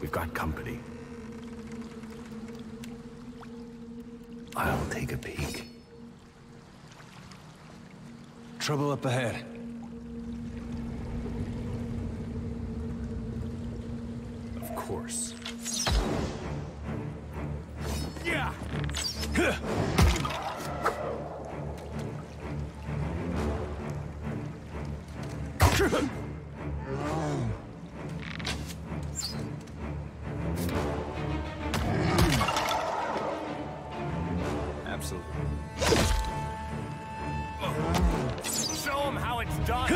We've got company. I'll take a peek. Trouble up ahead. Of course. Yeah! Absolutely. Show them how it's done.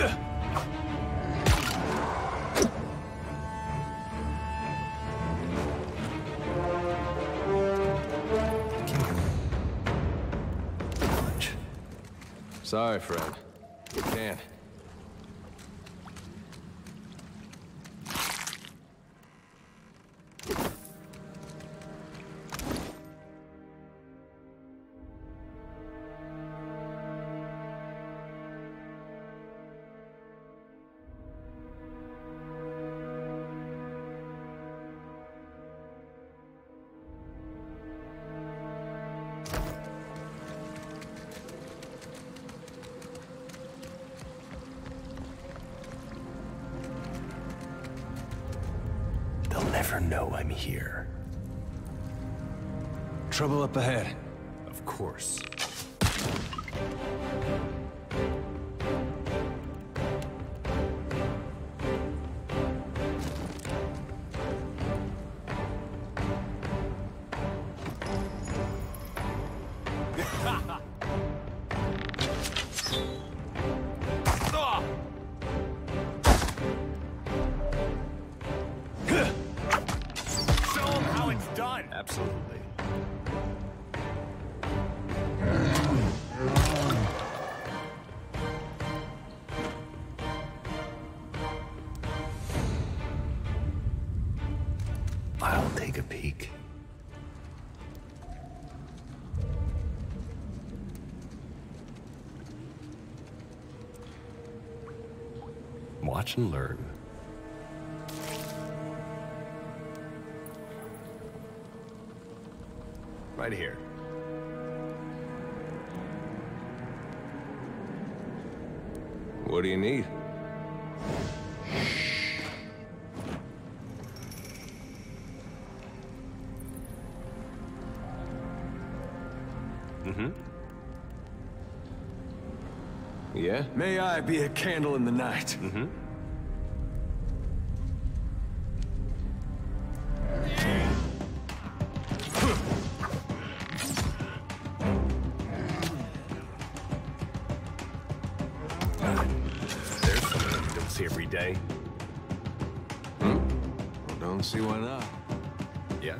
Sorry, friend. You can't. They'll never know I'm here. Trouble up ahead. Of course. Show them how it's done. Absolutely. I'll take a peek. Watch and learn. Right here. What do you need? Yeah? May I be a candle in the night? There's something you don't see every day. Well, don't see why not. Yeah.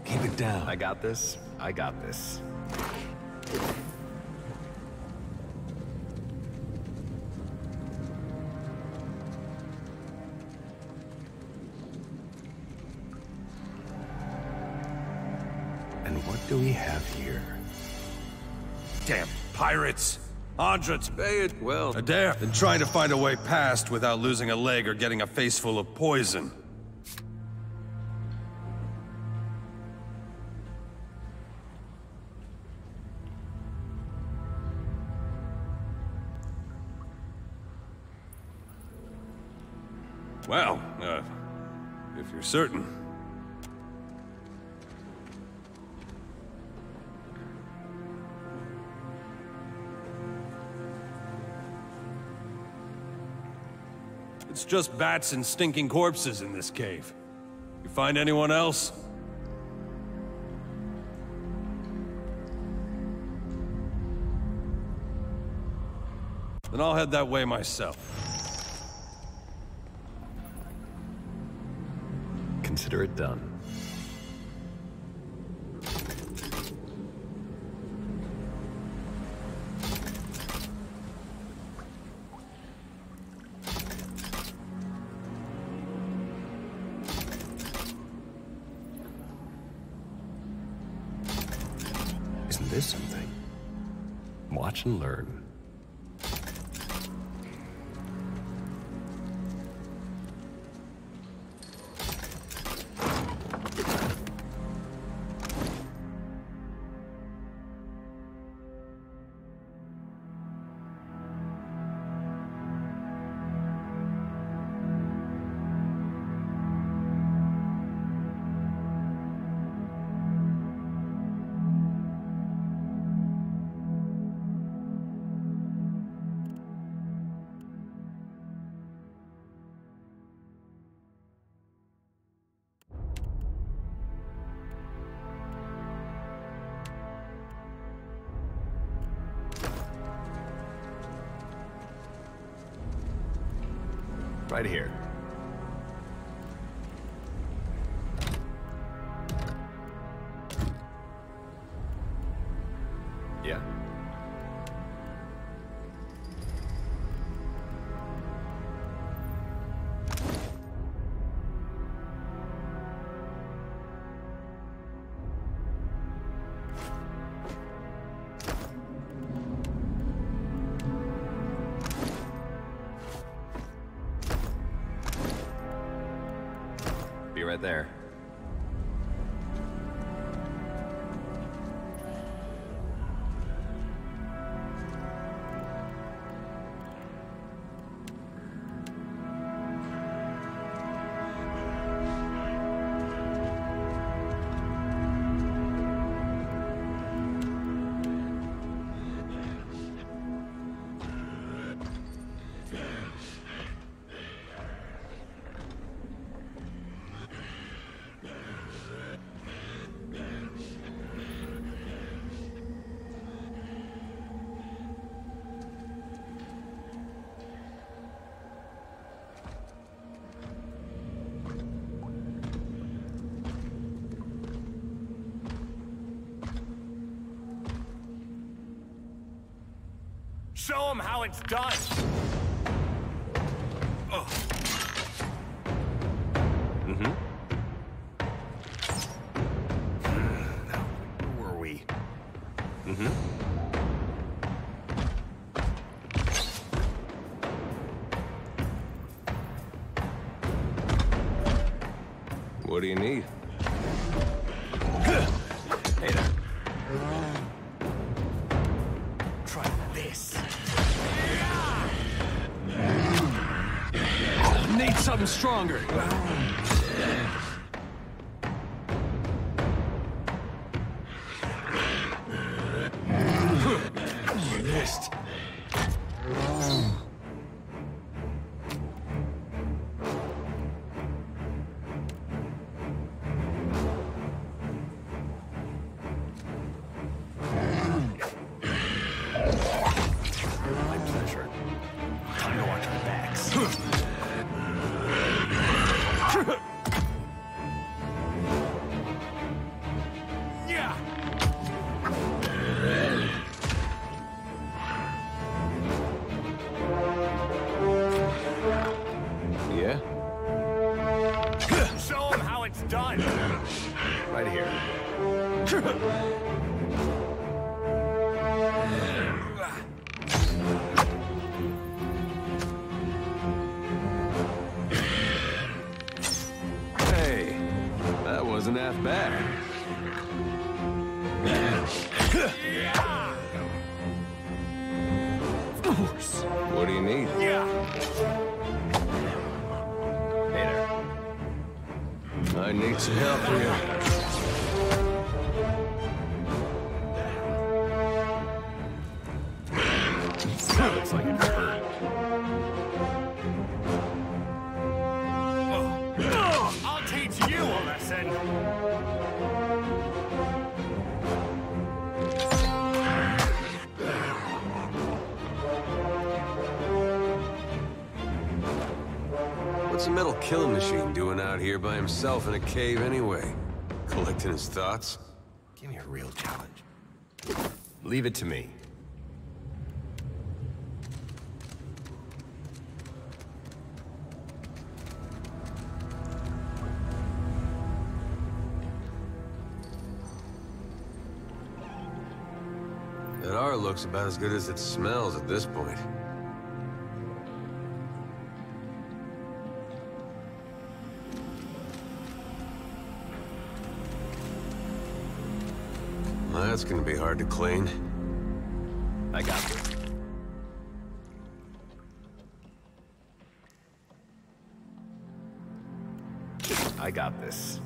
Keep it down. I got this. I got this. And what do we have here? Damn pirates! Andret's Pay it well. Adair been trying to find a way past without losing a leg or getting a face full of poison. Well, if you're certain. It's just bats and stinking corpses in this cave. You find anyone else? Then I'll head that way myself. Consider it done. Isn't this something? Watch and learn. Right here. Yeah. Be right there. Show them how it's done! Where were we? What do you need? Hey there. Try this. Need something stronger. Missed. My pleasure. Time to watch our backs. Yeah! Yeah? Show them how it's done! Right here. Hey, that wasn't half bad. What do you need? Yeah! Hey there. I need some help here. Looks like it hurt. What's a metal killing machine doing out here by himself in a cave anyway? Collecting his thoughts? Give me a real challenge. Leave it to me. That R looks about as good as it smells at this point. That's gonna be hard to clean. I got this. I got this.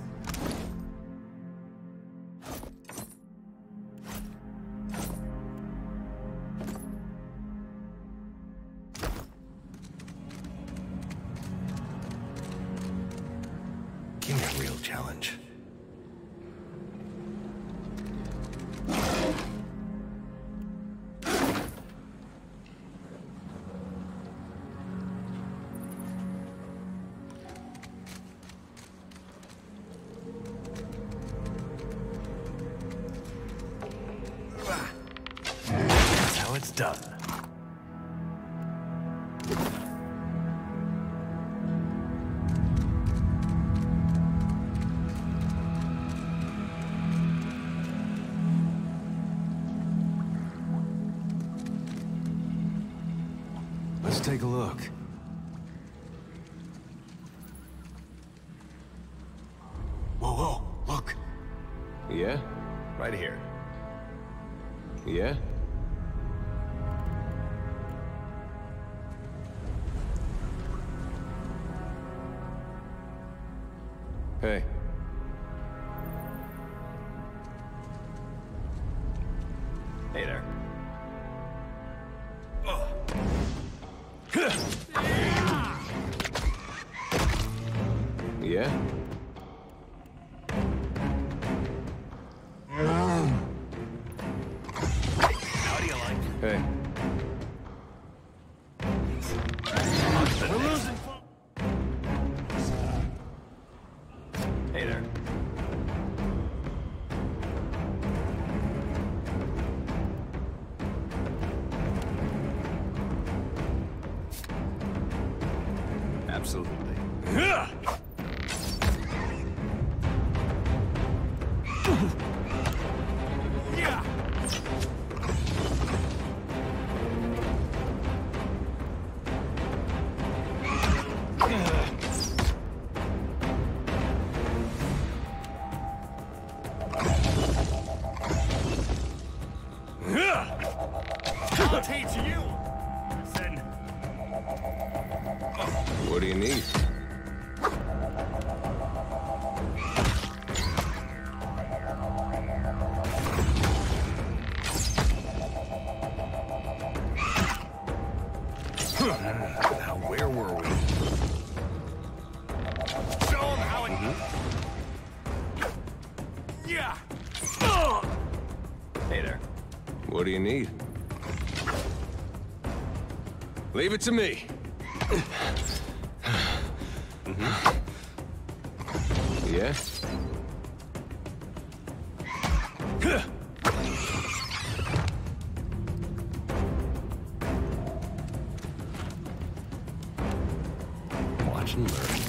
Give me a real challenge. That's how it's done. Let's take a look. Whoa, whoa, look. Yeah? Right here. Yeah? Hey. Hey there. Yeah? How do you like it? Hey. We're losing. Hey there. Absolutely. Yeah. I'll teach you. Listen. What do you need? Now, where were we? Show 'em how it. Yeah. Hey there. What do you need? Leave it to me. Yeah? Watch and learn.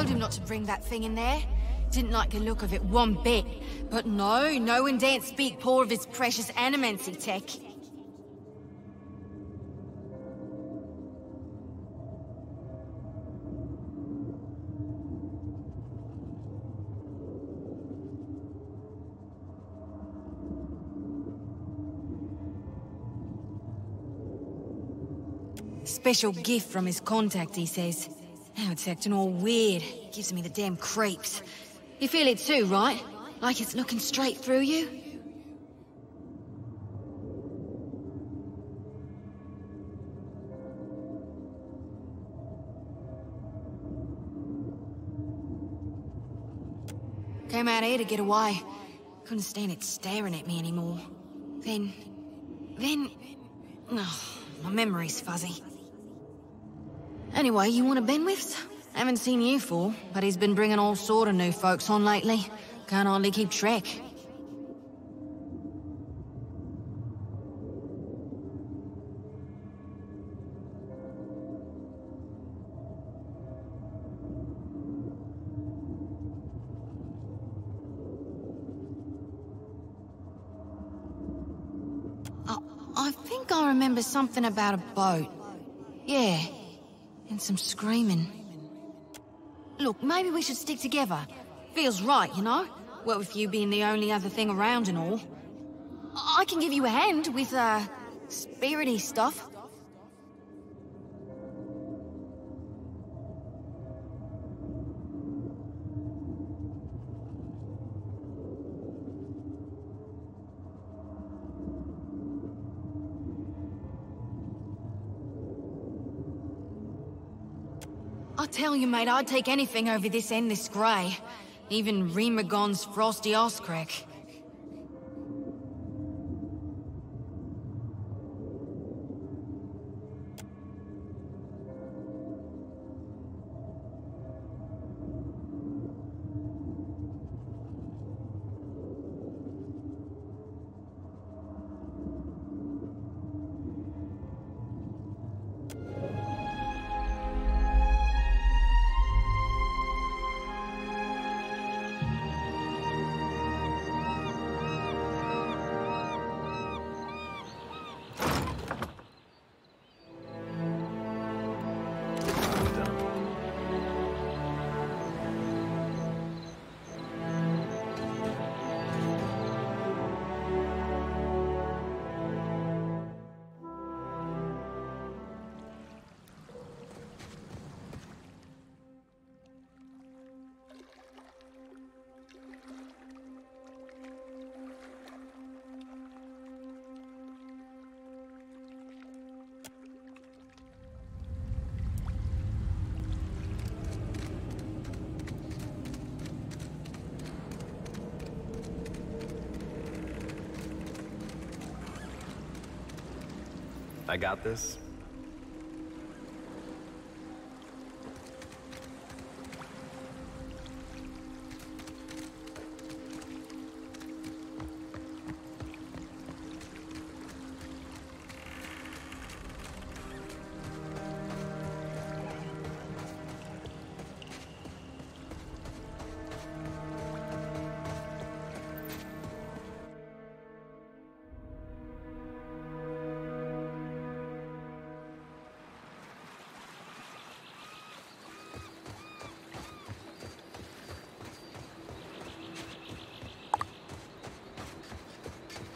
told him not to bring that thing in there. Didn't like the look of it one bit. But no one daren't speak poor of his precious animancy tech. Special gift from his contact, he says. Now it's acting all weird. Gives me the damn creeps. You feel it too, right? Like it's looking straight through you? Came out here to get away. Couldn't stand it staring at me anymore. Then... Oh, my memory's fuzzy. Anyway, you want a Benwifts? Haven't seen you for, but he's been bringing all sort of new folks on lately. Can't hardly keep track. I think I remember something about a boat. Yeah, and some screaming. Look, maybe we should stick together. Feels right, you know? Well, with you being the only other thing around and all. I can give you a hand with, spirity stuff. I tell you, mate, I'd take anything over this endless grey. Even Remagon's frosty arse crack. I got this.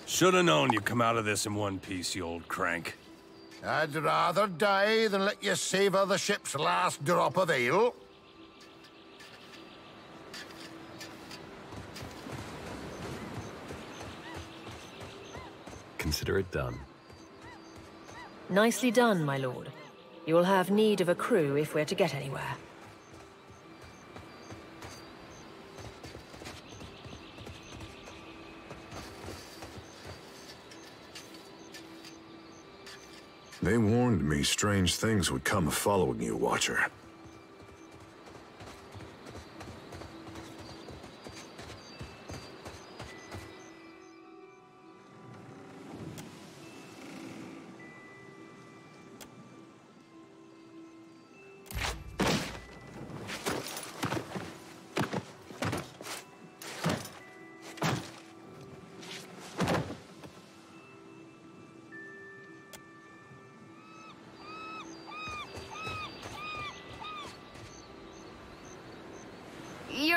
Should've known you'd come out of this in one piece, you old crank. I'd rather die than let you savor the ship's last drop of ale. Consider it done. Nicely done, my lord. You will have need of a crew if we're to get anywhere. They warned me strange things would come following you, Watcher.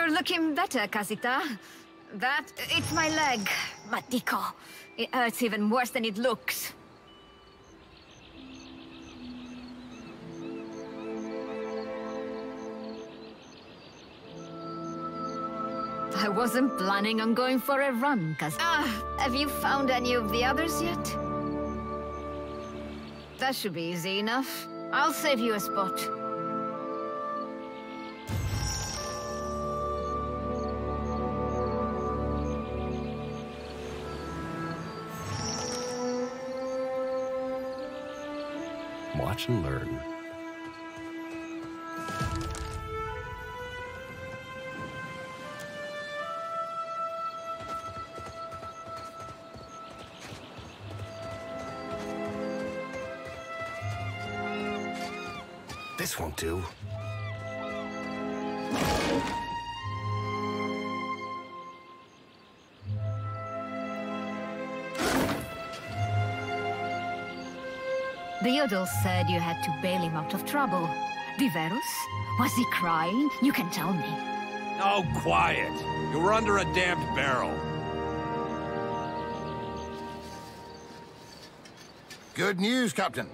You're looking better, Casita. It's my leg, Matico. It hurts even worse than it looks. I wasn't planning on going for a run, have you found any of the others yet? That should be easy enough. I'll save you a spot. Watch and learn. This won't do. The Yodel said you had to bail him out of trouble. Viverus? Was he crying? You can tell me. Oh, quiet. You were under a damned barrel. Good news, Captain.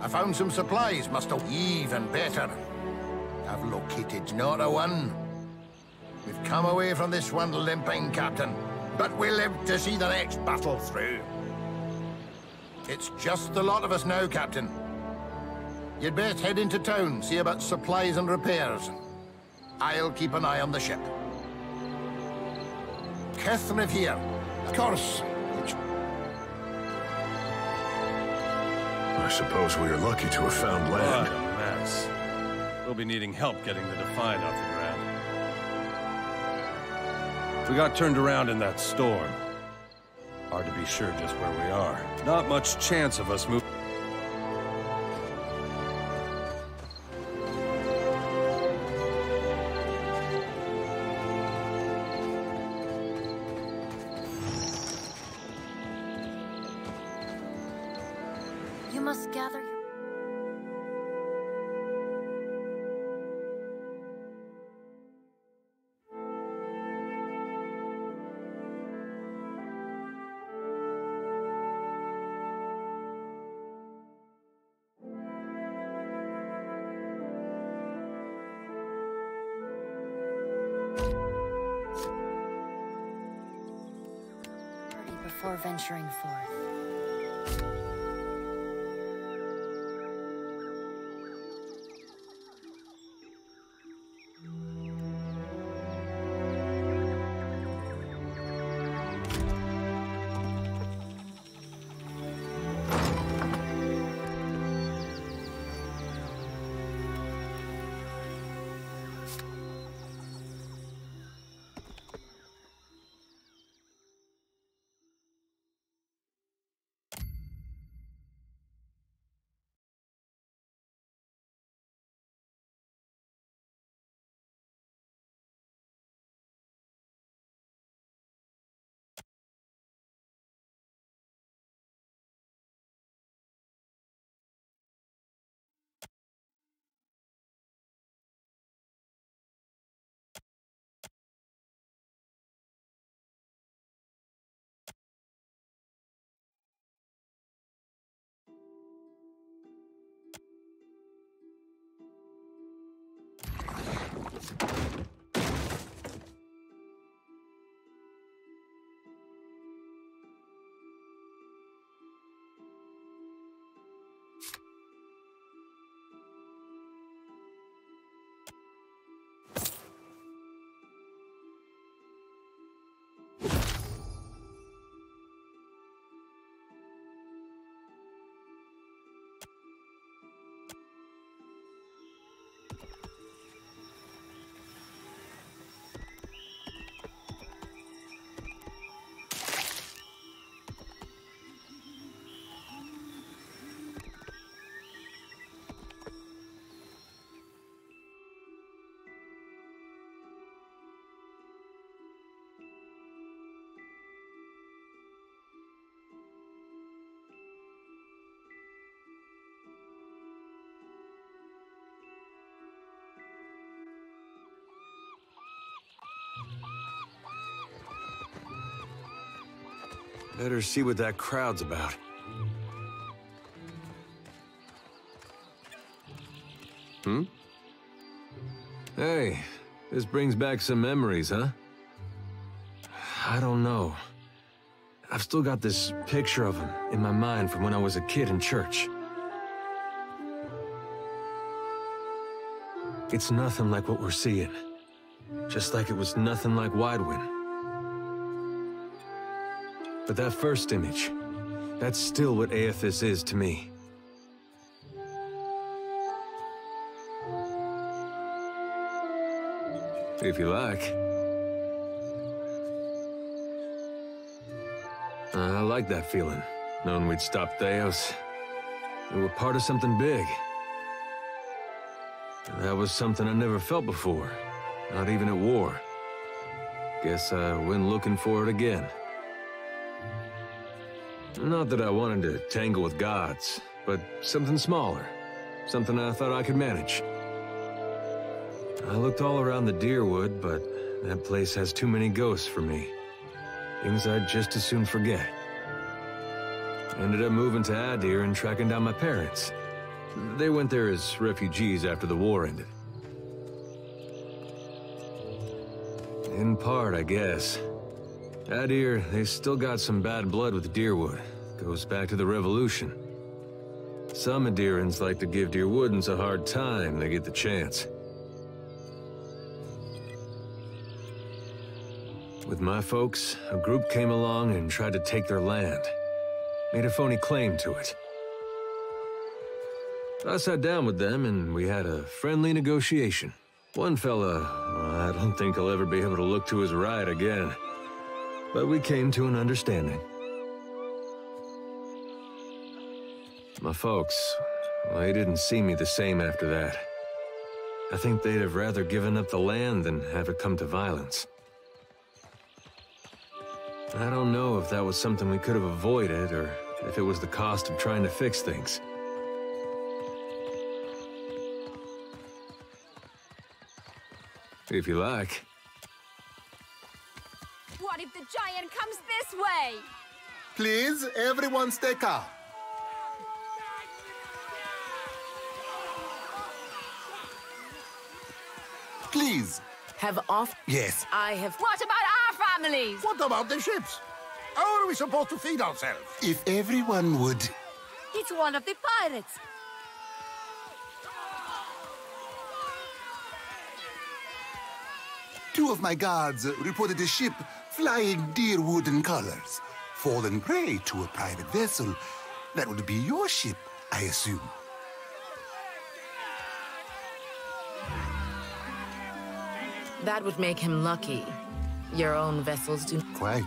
I found some supplies, Master. Even better. I've located not a one. We've come away from this one limping, Captain, but we live to see the next battle through. It's just the lot of us now, Captain. You'd best head into town, see about supplies and repairs. I'll keep an eye on the ship. Kethriv here. Of course. I suppose we are lucky to have found land. What a mess. We'll be needing help getting the Defiant off the ground. We got turned around in that storm. Hard to be sure just where we are. Not much chance of us moving. You must gather your... before venturing forth. Better see what that crowd's about. Hmm? Hey, this brings back some memories, huh? I don't know. I've still got this picture of him in my mind from when I was a kid in church. It's nothing like what we're seeing. Just like it was nothing like Widewind. But that first image, that's still what Aethys is to me. If you like. I like that feeling, knowing we'd stopped Theos. We were part of something big. That was something I never felt before, not even at war. Guess I went looking for it again. Not that I wanted to tangle with gods, but something smaller. Something I thought I could manage. I looked all around the Dyrwood, but that place has too many ghosts for me. Things I'd just as soon forget. Ended up moving to Adir and tracking down my parents. They went there as refugees after the war ended. In part, I guess. Adir, they still got some bad blood with Dyrwood. Goes back to the Revolution. Some Adirans like to give Dyrwoodans a hard time when they get the chance. With my folks, a group came along and tried to take their land. Made a phony claim to it. I sat down with them and we had a friendly negotiation. One fella, I don't think I'll ever be able to look to his right again. But we came to an understanding. My folks, well, they didn't see me the same after that. I think they'd have rather given up the land than have it come to violence. I don't know if that was something we could have avoided, or if it was the cost of trying to fix things. If you like. What if the giant comes this way? Please, everyone stay calm. Please. Have off. Yes. I have. What about our families? What about the ships? How are we supposed to feed ourselves? If everyone would... It's one of the pirates. Two of my guards reported a ship flying Dyrwooden colors, fallen prey to a private vessel. That would be your ship, I assume. That would make him lucky. Your own vessels do... Quite.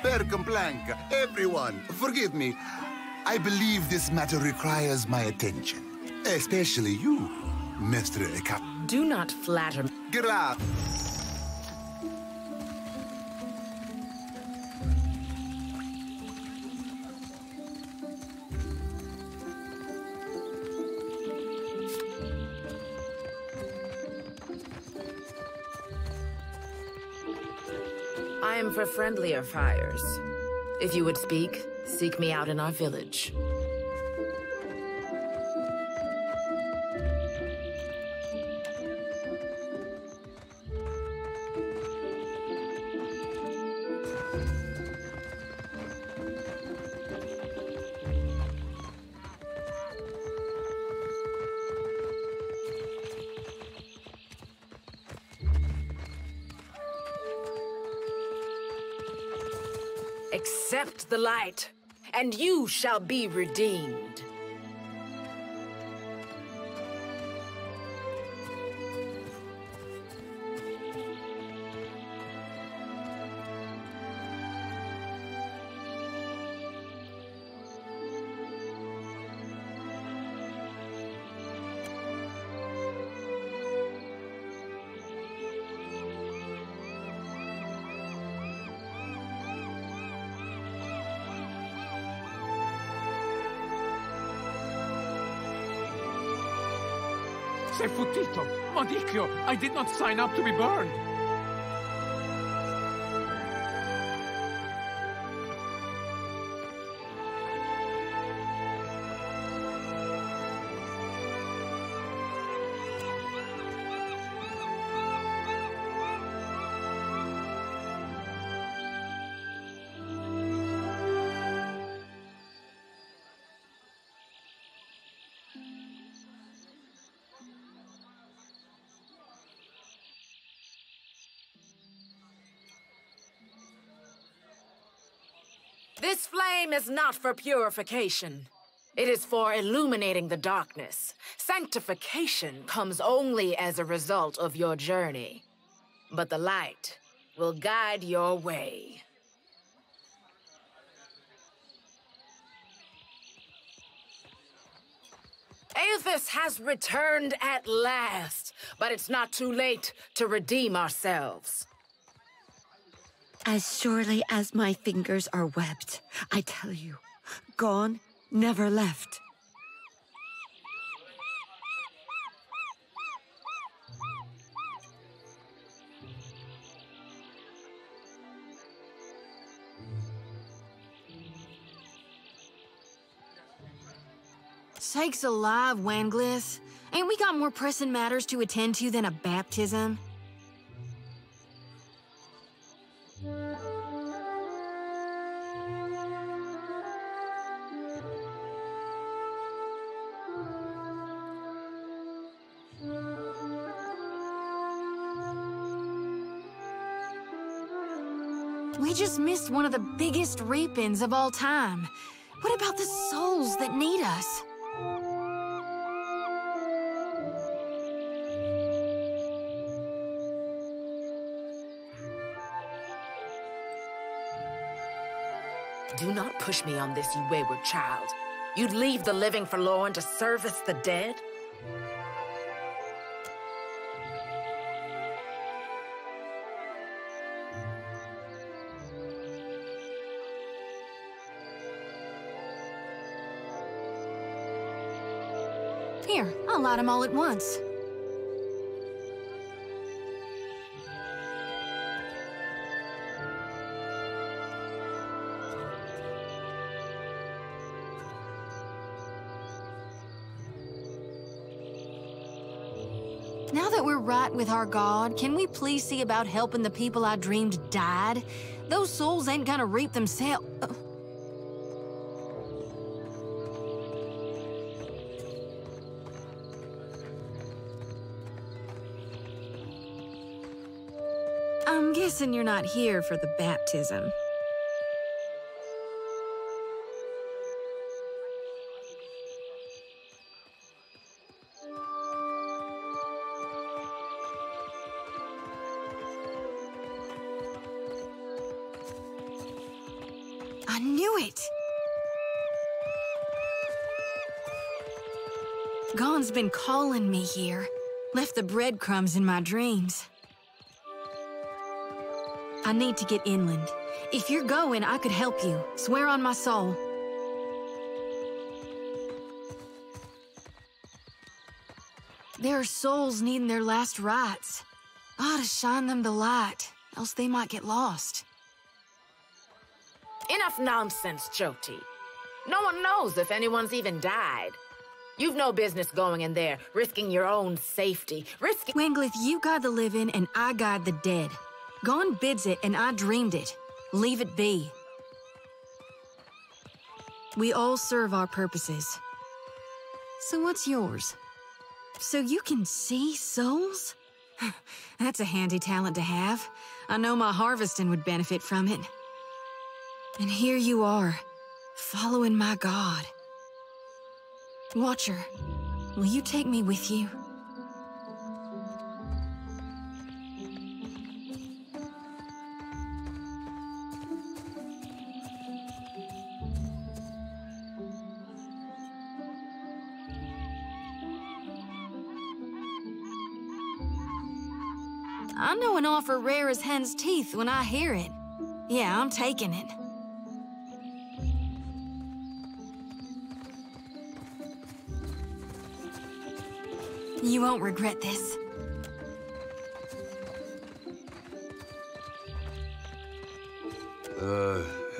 Percamblanca, everyone, forgive me. I believe this matter requires my attention. Especially you, Mr. Eka. Do not flatter me. Grab. I am for friendlier fires. If you would speak, seek me out in our village. Accept the light, and you shall be redeemed. Sei fottito! Madicchio, I did not sign up to be burned! This flame is not for purification. It is for illuminating the darkness. Sanctification comes only as a result of your journey. But the light will guide your way. Aethys has returned at last, but it's not too late to redeem ourselves. As surely as my fingers are webbed, I tell you, gone, never left. Sakes alive, Wanglith. Ain't we got more pressing matters to attend to than a baptism? We just missed one of the biggest reapings of all time. What about the souls that need us? Do not push me on this, you wayward child. You'd leave the living forlorn to service the dead? Here, I'll light them all at once. Now that we're right with our God, can we please see about helping the people I dreamed died? Those souls ain't gonna reap themselves. I'm guessing you're not here for the baptism. I knew it! Gon's been calling me here. Left the breadcrumbs in my dreams. I need to get inland. If you're going, I could help you. Swear on my soul. There are souls needing their last rites. I ought to shine them the light, else they might get lost. Enough nonsense, Jyoti. No one knows if anyone's even died. You've no business going in there, risking your own safety, Wanglith, you guide the living and I guide the dead. Gon bids it and I dreamed it. Leave it be. We all serve our purposes. So what's yours? So you can see souls? That's a handy talent to have. I know my harvesting would benefit from it. And here you are, following my God. Watcher, will you take me with you? I know an offer rare as hen's teeth when I hear it. Yeah, I'm taking it. You won't regret this.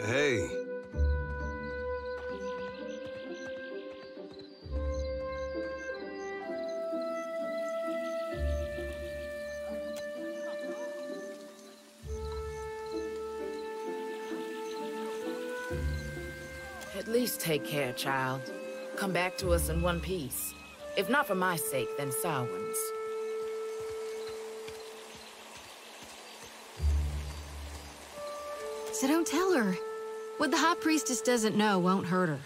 Hey. At least take care, child. Come back to us in one piece. If not for my sake, then Samhain's. So don't tell her. What the High Priestess doesn't know won't hurt her.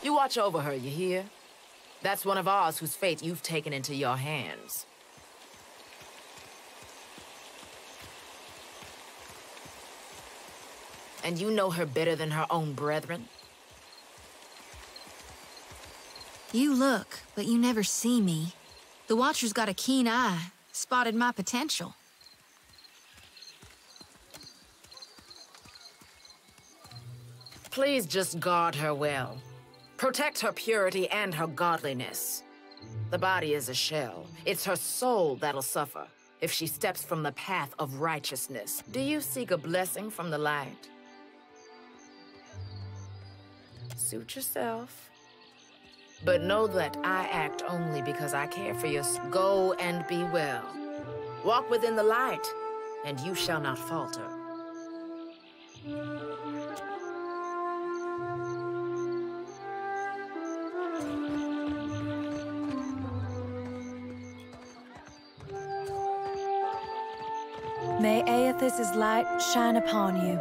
You watch over her, you hear? That's one of ours whose fate you've taken into your hands. And you know her better than her own brethren? You look, but you never see me. The Watcher's got a keen eye, spotted my potential. Please just guard her well. Protect her purity and her godliness. The body is a shell. It's her soul that'll suffer if she steps from the path of righteousness. Do you seek a blessing from the light? Suit yourself. But know that I act only because I care for you. Go and be well. Walk within the light, and you shall not falter. May Aethys' light shine upon you.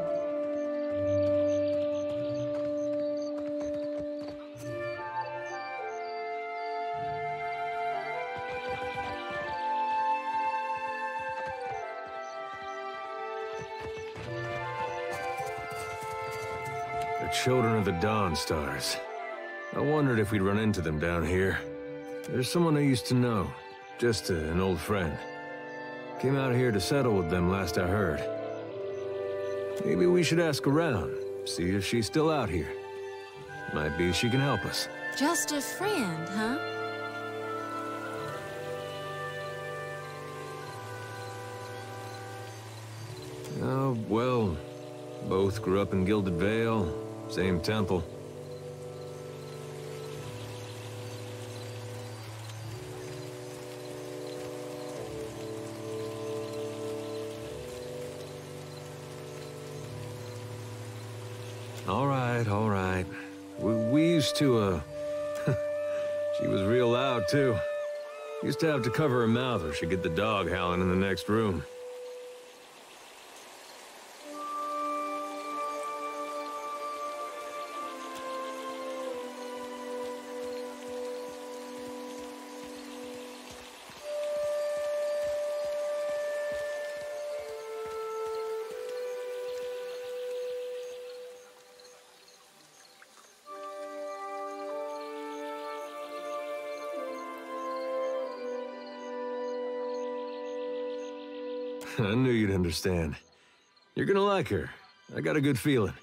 The Children of the Dawn Stars. I wondered if we'd run into them down here. There's someone I used to know, just an old friend. Came out here to settle with them last I heard. Maybe we should ask around, see if she's still out here. Might be she can help us. Just a friend, huh? Oh, well, both grew up in Gilded Vale, same temple. All right. We used to, she was real loud, too. Used to have to cover her mouth or she'd get the dog howling in the next room. I knew you'd understand. You're gonna like her. I got a good feeling.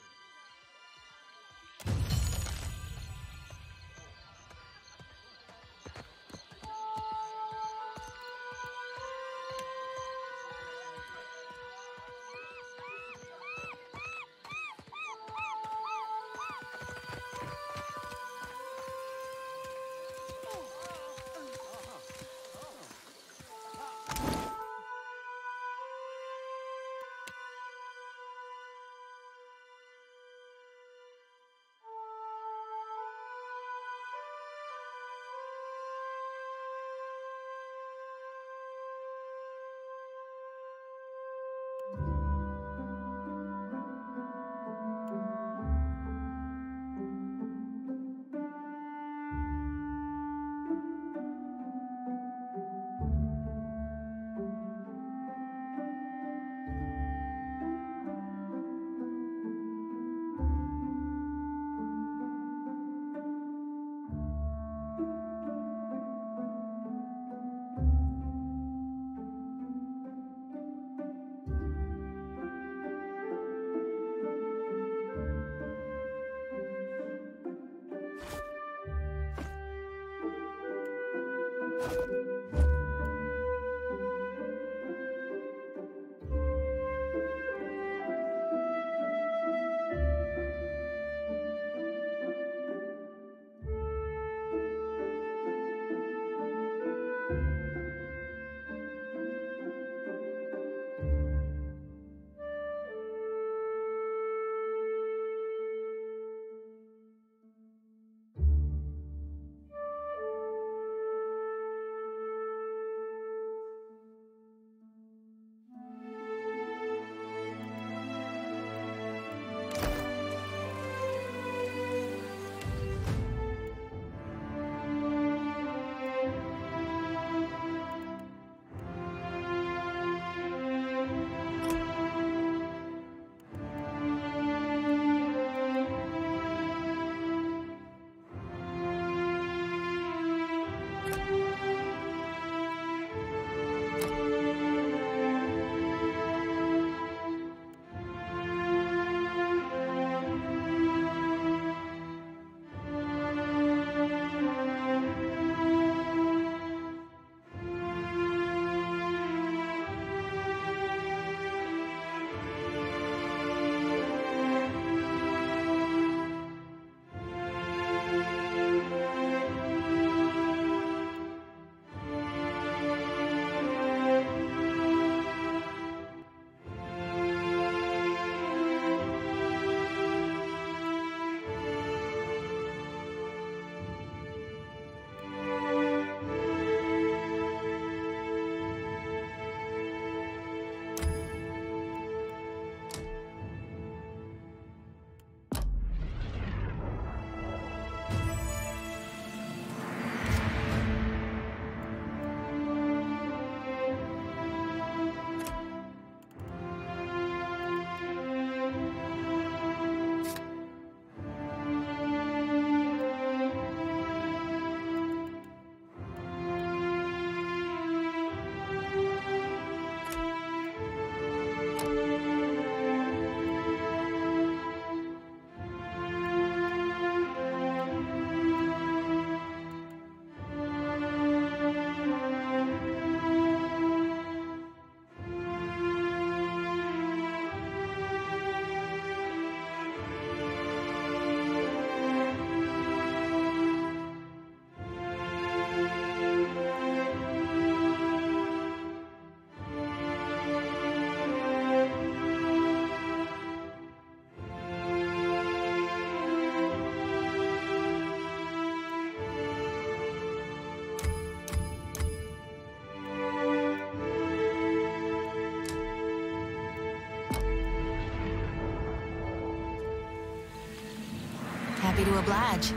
Happy to oblige.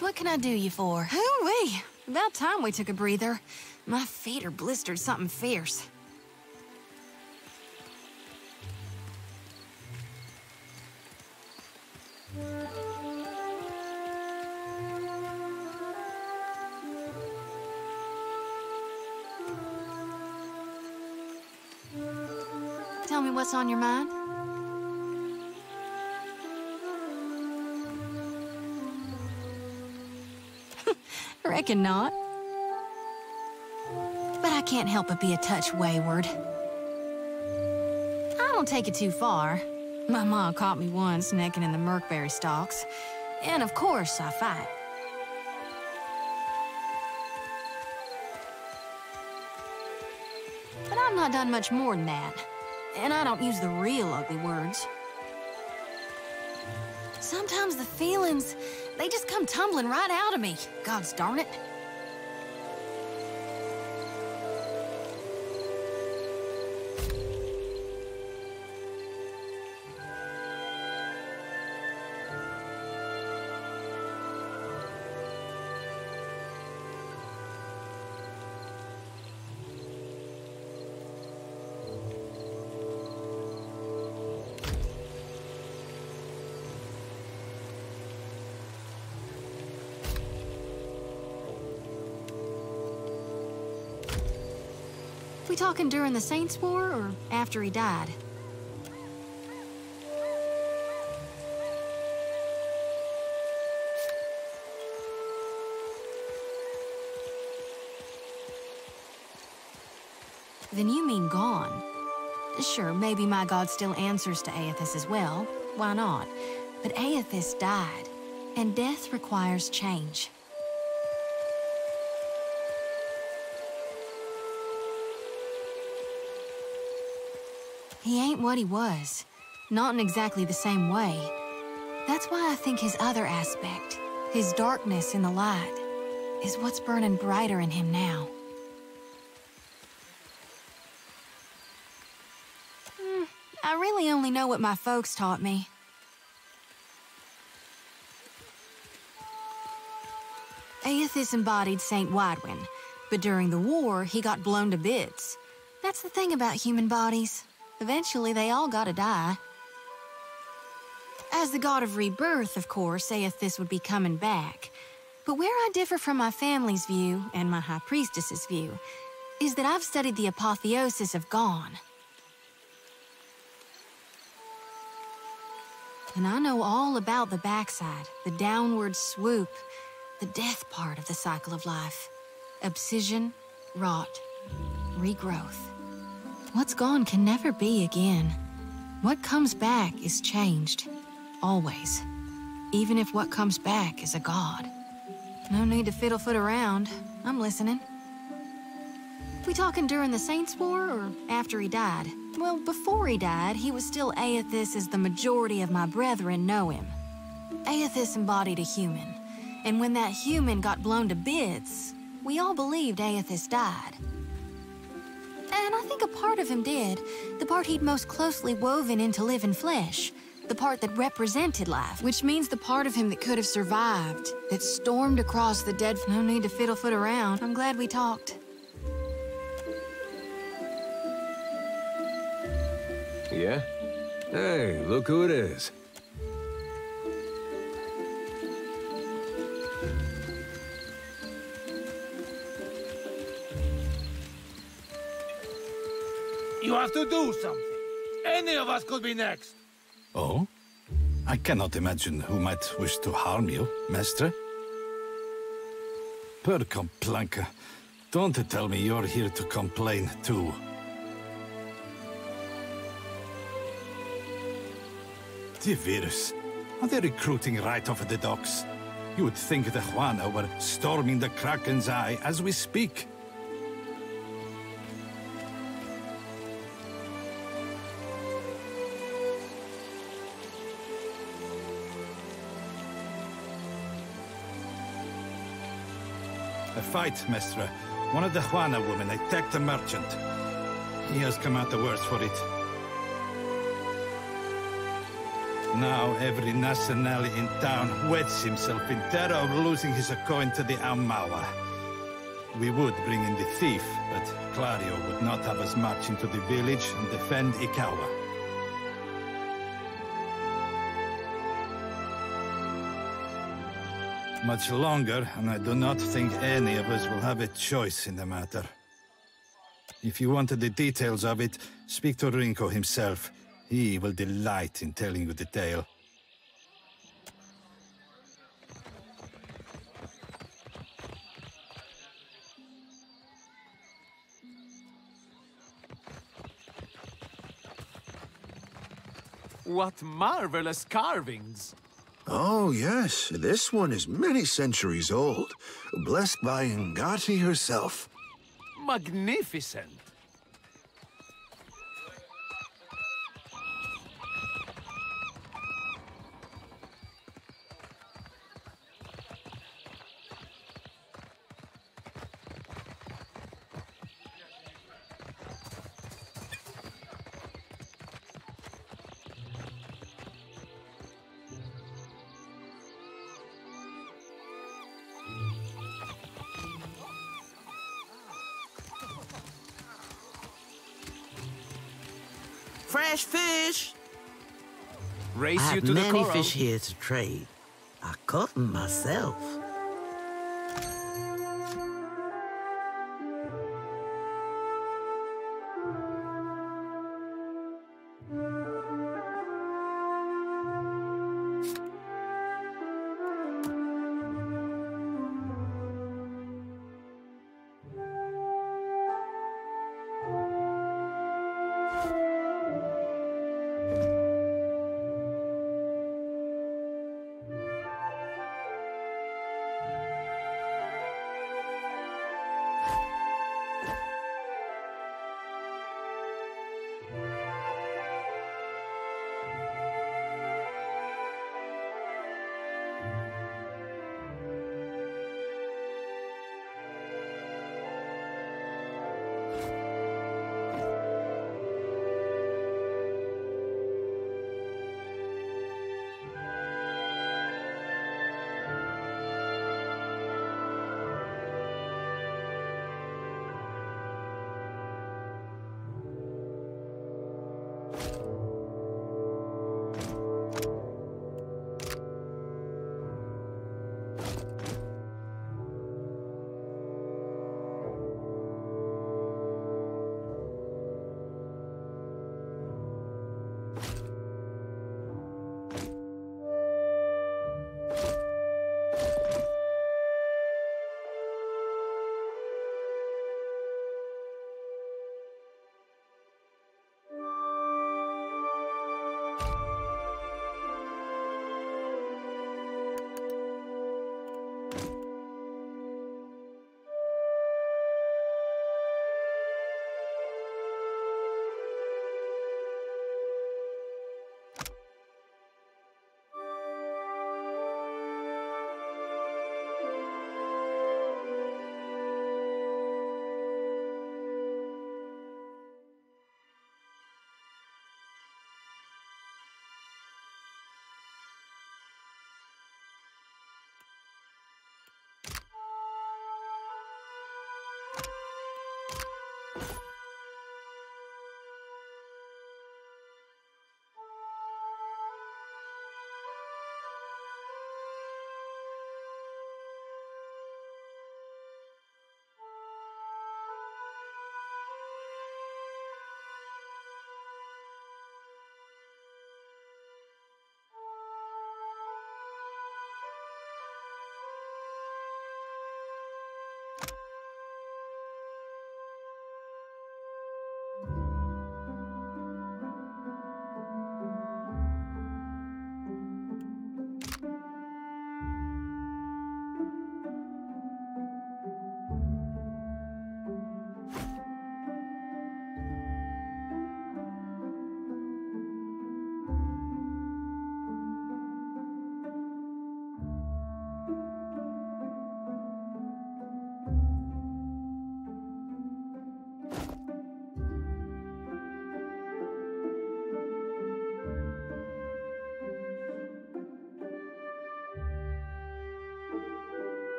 What can I do you for? Hoo-wee! About time we took a breather. My feet are blistered something fierce. Tell me what's on your mind? Reckon not. But I can't help but be a touch wayward. I don't take it too far. My mom caught me once necking in the Merkberry stalks. And of course, I fight. But I've not done much more than that. And I don't use the real ugly words. Sometimes the feelings, they just come tumbling right out of me. Gods darn it. We talking during the Saints' War or after he died? Then you mean gone. Sure, maybe my god still answers to Aethys as well. Why not? But Aethys died, and death requires change. He ain't what he was. Not in exactly the same way. That's why I think his other aspect, his darkness in the light, is what's burning brighter in him now. I really only know what my folks taught me. Aethys embodied Saint Widwin, but during the war, he got blown to bits. That's the thing about human bodies. Eventually, they all gotta die. As the god of rebirth, of course, Aethys would be coming back. But where I differ from my family's view, and my High Priestess's view, is that I've studied the apotheosis of Gone. And I know all about the backside, the downward swoop, the death part of the cycle of life. Abscission, rot, regrowth. What's gone can never be again. What comes back is changed. Always. Even if what comes back is a god. No need to fiddle-foot around. I'm listening. We talking during the Saints' War or after he died? Well, before he died, he was still Aethys as the majority of my brethren know him. Aethys embodied a human. And when that human got blown to bits, we all believed Aethys died. And I think a part of him did. The part he'd most closely woven into living flesh. The part that represented life. Which means the part of him that could have survived. That stormed across the dead... No need to fiddle-foot around. I'm glad we talked. Yeah? Hey, look who it is. You have to do something. Any of us could be next. Oh? I cannot imagine who might wish to harm you, Mestre. Per Complanca, don't tell me you're here to complain too. Tivirus, are they recruiting right off the docks? You would think the Juana were storming the Kraken's Eye as we speak. A fight, Mestre. One of the Juana women attacked a merchant. He has come out the worse for it. Now every Nationale in town wets himself in terror of losing his coin to the Aumaua. We would bring in the thief, but Clario would not have us march into the village and defend Ikawa. Much longer, and I do not think any of us will have a choice in the matter. If you wanted the details of it, speak to Rinko himself. He will delight in telling you the tale. What marvelous carvings! Oh, yes. This one is many centuries old. Blessed by Ngati herself. Magnificent! Fresh fish! Race I you have to the many coral. fish here to trade. I caught them myself.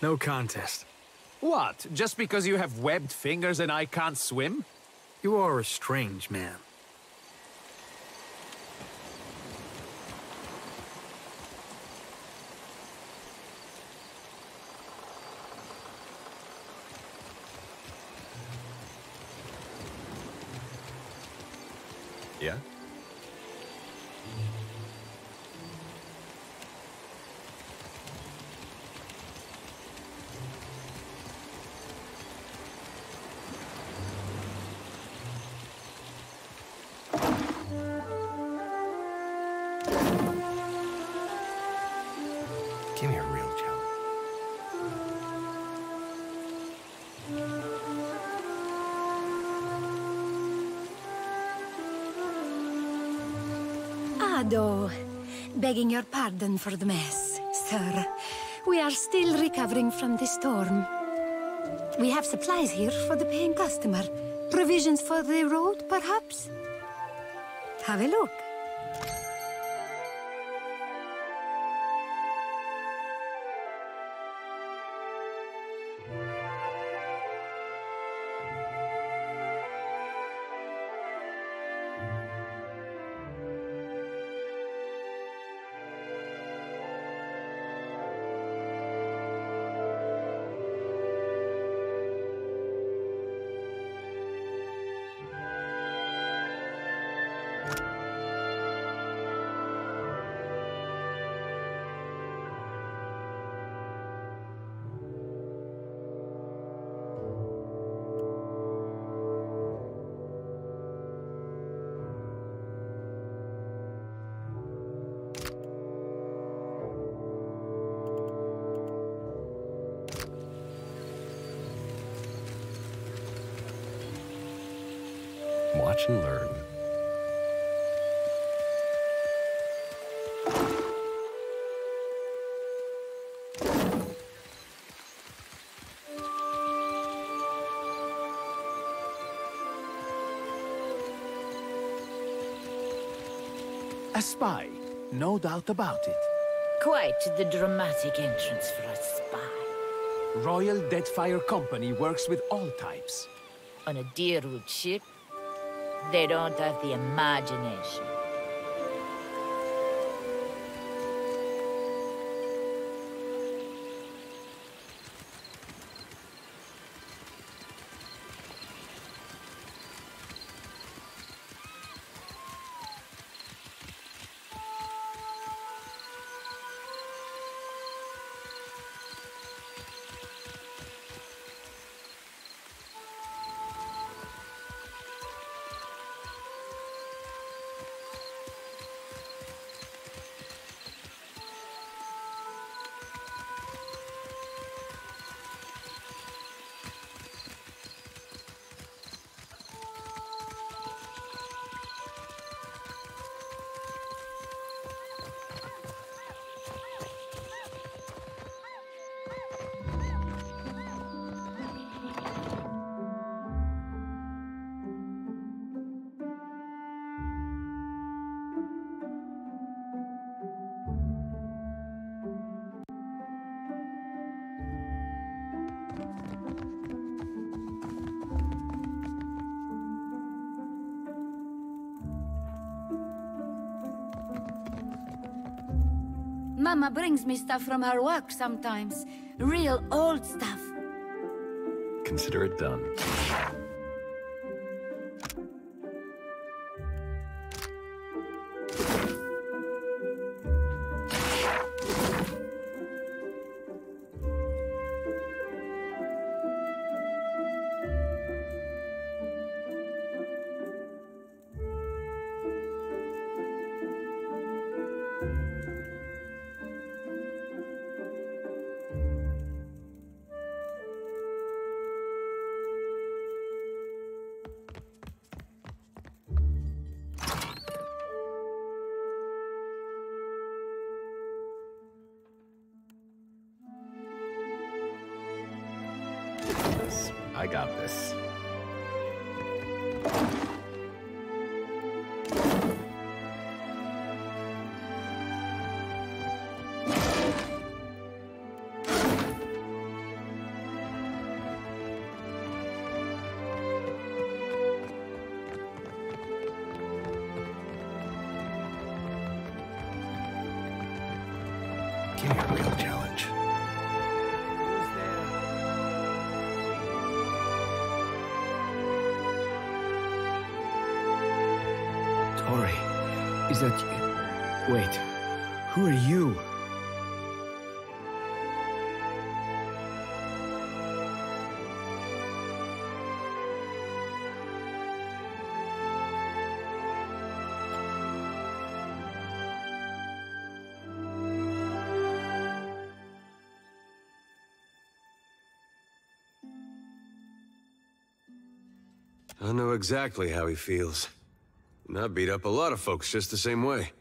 No contest. What? Just because you have webbed fingers and I can't swim? You are a strange man. Yeah? Give me a real challenge. Ado, begging your pardon for the mess, sir. We are still recovering from the storm. We have supplies here for the paying customer. Provisions for the road, perhaps? Have a look. Watch and learn. A spy, no doubt about it. Quite the dramatic entrance for a spy. Royal Deadfire Company works with all types. On a Deerwood ship, they don't have the imagination. Mama brings me stuff from her work sometimes. Real old stuff. Consider it done. I got this. Give me a real challenge. Tori, is that you? Wait, who are you? I know exactly how he feels. And I beat up a lot of folks just the same way.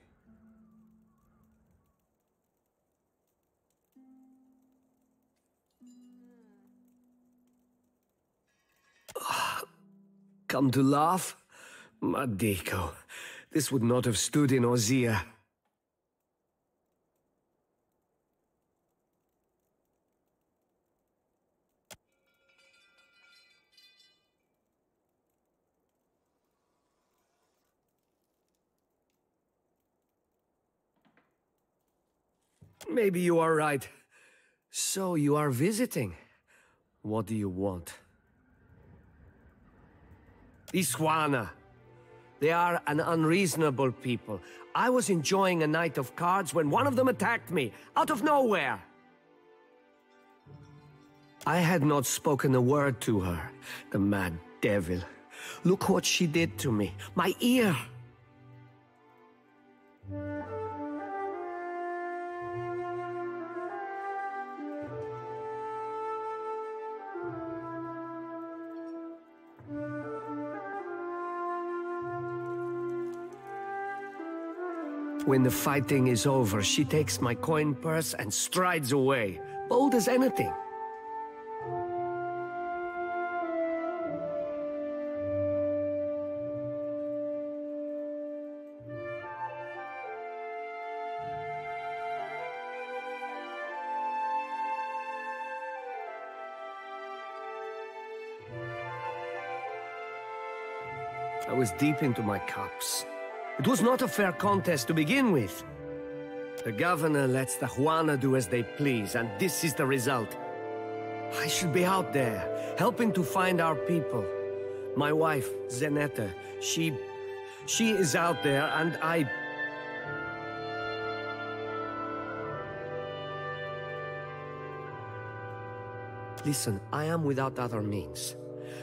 Come to laugh? Madiko, this would not have stood in Ozia. Maybe you are right. So you are visiting. What do you want? These Huana. They are an unreasonable people. I was enjoying a night of cards when one of them attacked me, out of nowhere. I had not spoken a word to her, the mad devil. Look what she did to me. My ear! When the fighting is over, she takes my coin purse and strides away, bold as anything. I was deep into my cups. It was not a fair contest to begin with. The governor lets the Huana do as they please, and this is the result. I should be out there, helping to find our people. My wife, Zeneta, she is out there, and I... Listen, I am without other means.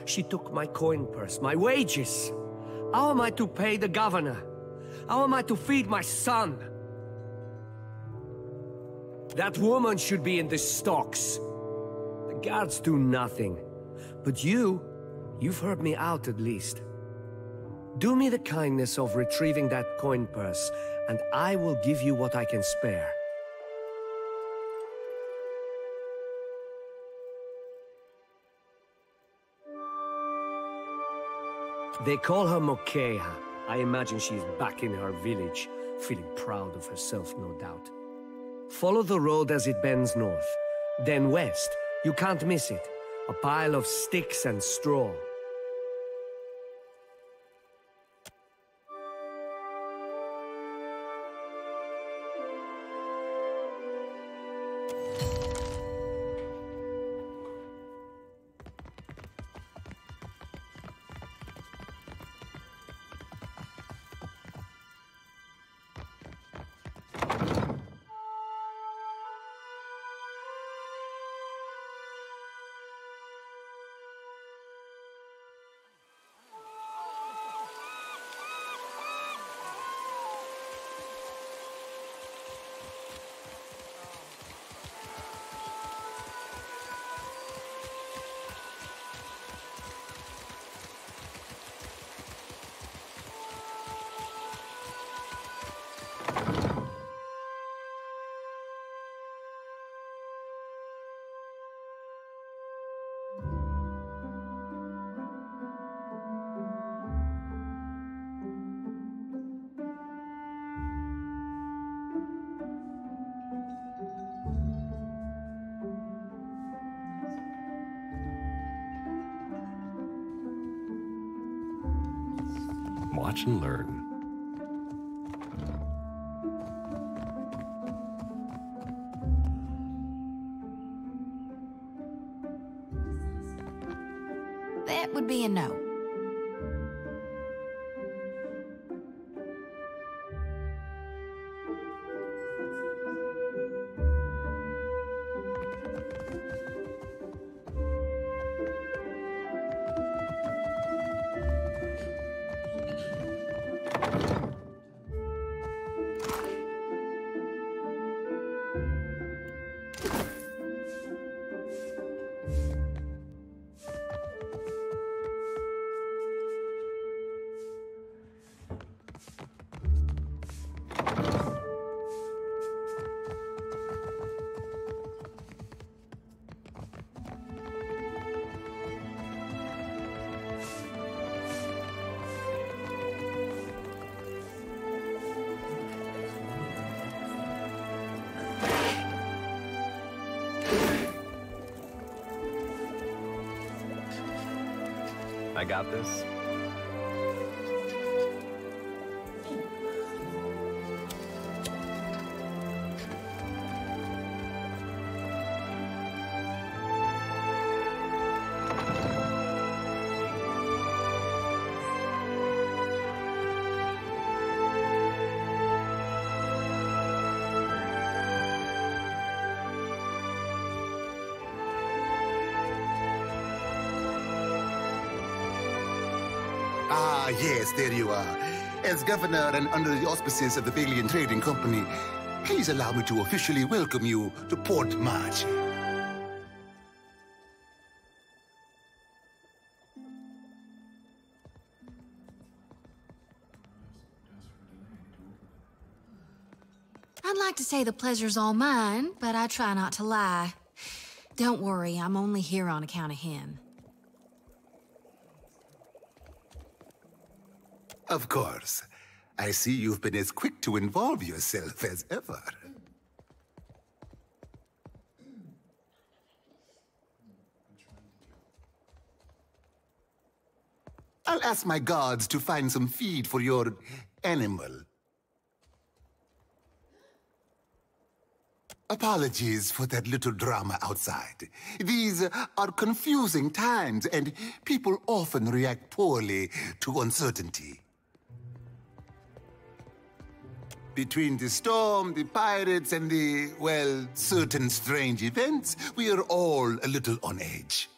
She took my coin purse, my wages. How am I to pay the governor? How am I to feed my son? That woman should be in the stocks. The guards do nothing. But you've heard me out at least. Do me the kindness of retrieving that coin purse, and I will give you what I can spare. They call her Mokeha. I imagine she is back in her village, feeling proud of herself, no doubt. Follow the road as it bends north. Then west. You can't miss it. A pile of sticks and straw. Watch and learn. me a note. I got this. Ah, yes, there you are. As governor and under the auspices of the Vailian Trading Company, please allow me to officially welcome you to Port March. I'd like to say the pleasure's all mine, but I try not to lie. Don't worry, I'm only here on account of him. Of course. I see you've been as quick to involve yourself as ever. I'll ask my guards to find some feed for your animal. Apologies for that little drama outside. These are confusing times, and people often react poorly to uncertainty. Between the storm, the pirates, and the, well, certain strange events, we are all a little on edge.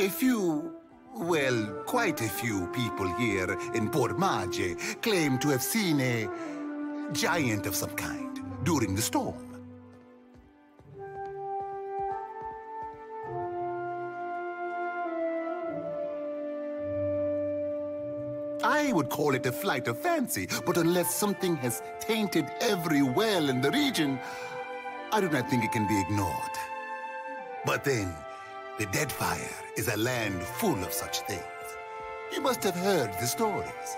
A few, well, quite a few people here in Port Marge claim to have seen a giant of some kind during the storm. I would call it a flight of fancy, but unless something has tainted every well in the region, I do not think it can be ignored. But then, the Deadfire is a land full of such things. You must have heard the stories.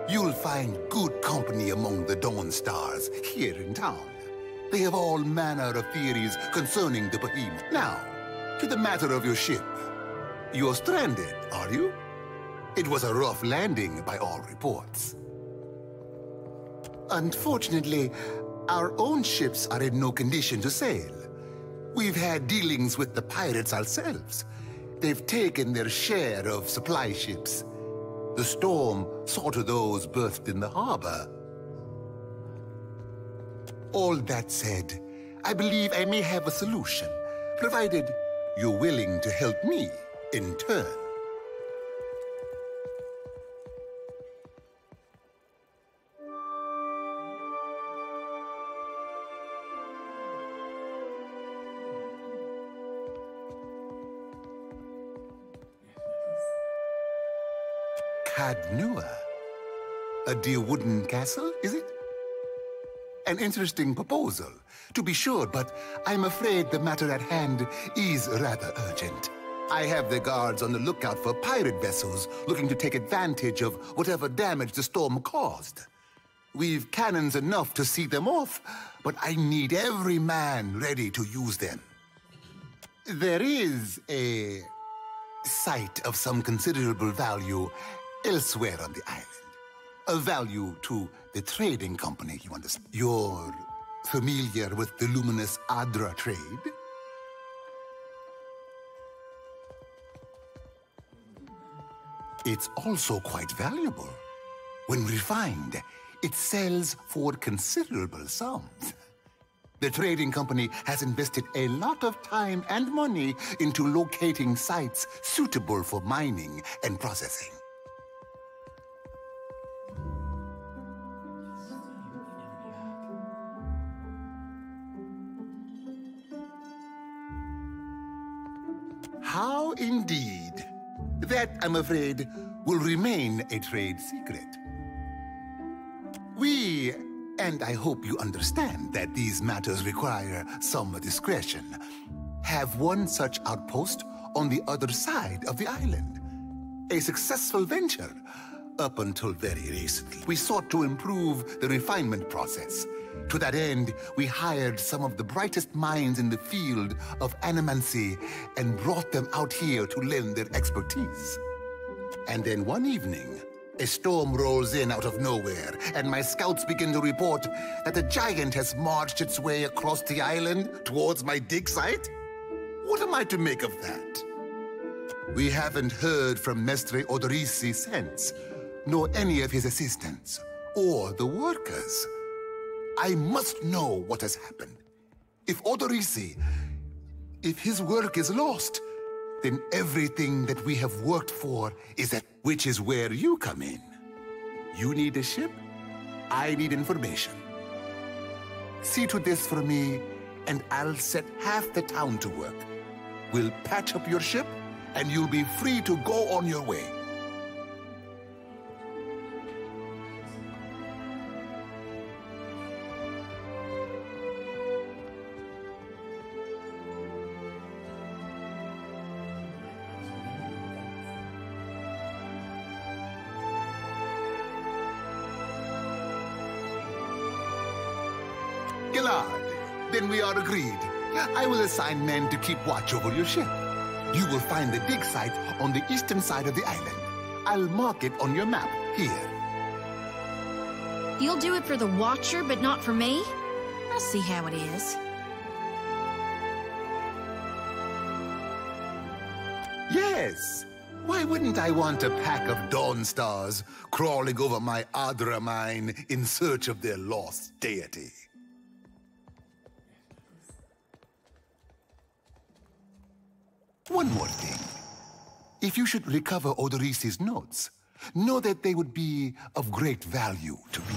You'll find good company among the Dawn Stars here in town. They have all manner of theories concerning the behemoth. Now, to the matter of your ship. You're stranded, are you? It was a rough landing by all reports. Unfortunately, our own ships are in no condition to sail. We've had dealings with the pirates ourselves. They've taken their share of supply ships. The storm saw to those berthed in the harbor. All that said, I believe I may have a solution, provided you're willing to help me in turn. Cadnua? A dear wooden castle, is it? An interesting proposal, to be sure, but I'm afraid the matter at hand is rather urgent. I have the guards on the lookout for pirate vessels looking to take advantage of whatever damage the storm caused. We've cannons enough to see them off, but I need every man ready to use them. There is a site of some considerable value elsewhere on the island. A value to the trading company, you understand? You're familiar with the luminous Adra trade? It's also quite valuable. When refined, it sells for considerable sums. The trading company has invested a lot of time and money into locating sites suitable for mining and processing. How indeed. That, I'm afraid, will remain a trade secret. We, and I hope you understand that these matters require some discretion, have one such outpost on the other side of the island. A successful venture. Up until very recently, we sought to improve the refinement process. To that end, we hired some of the brightest minds in the field of animancy and brought them out here to lend their expertise. And then one evening, a storm rolls in out of nowhere, and my scouts begin to report that a giant has marched its way across the island towards my dig site. What am I to make of that? We haven't heard from Mestre Odorisi since, nor any of his assistants, or the workers. I must know what has happened. If Odorisi, if his work is lost, then everything that we have worked for is at which is where you come in. You need a ship, I need information. See to this for me, and I'll set half the town to work. We'll patch up your ship, and you'll be free to go on your way. Then we are agreed. I will assign men to keep watch over your ship. You will find the dig site on the eastern side of the island. I'll mark it on your map here. You'll do it for the Watcher, but not for me? I'll see how it is. Yes. Why wouldn't I want a pack of Dawnstars crawling over my Adra mine in search of their lost deity? One more thing. If you should recover Odorisi's notes, know that they would be of great value to me.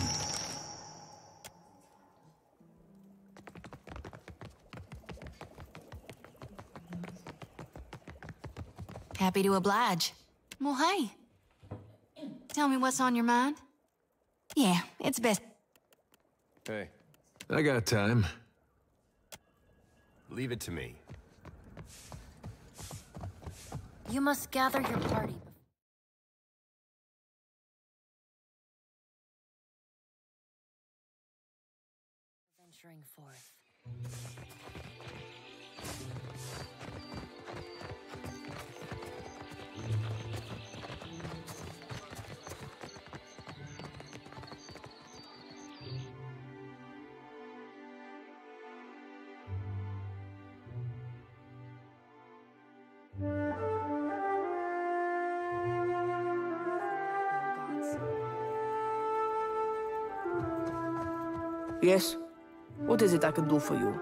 Happy to oblige. Well, hey. Tell me what's on your mind. Yeah, it's best. Hey. I got time. Leave it to me. You must gather your party. Venturing forth. Yes? What is it I can do for you?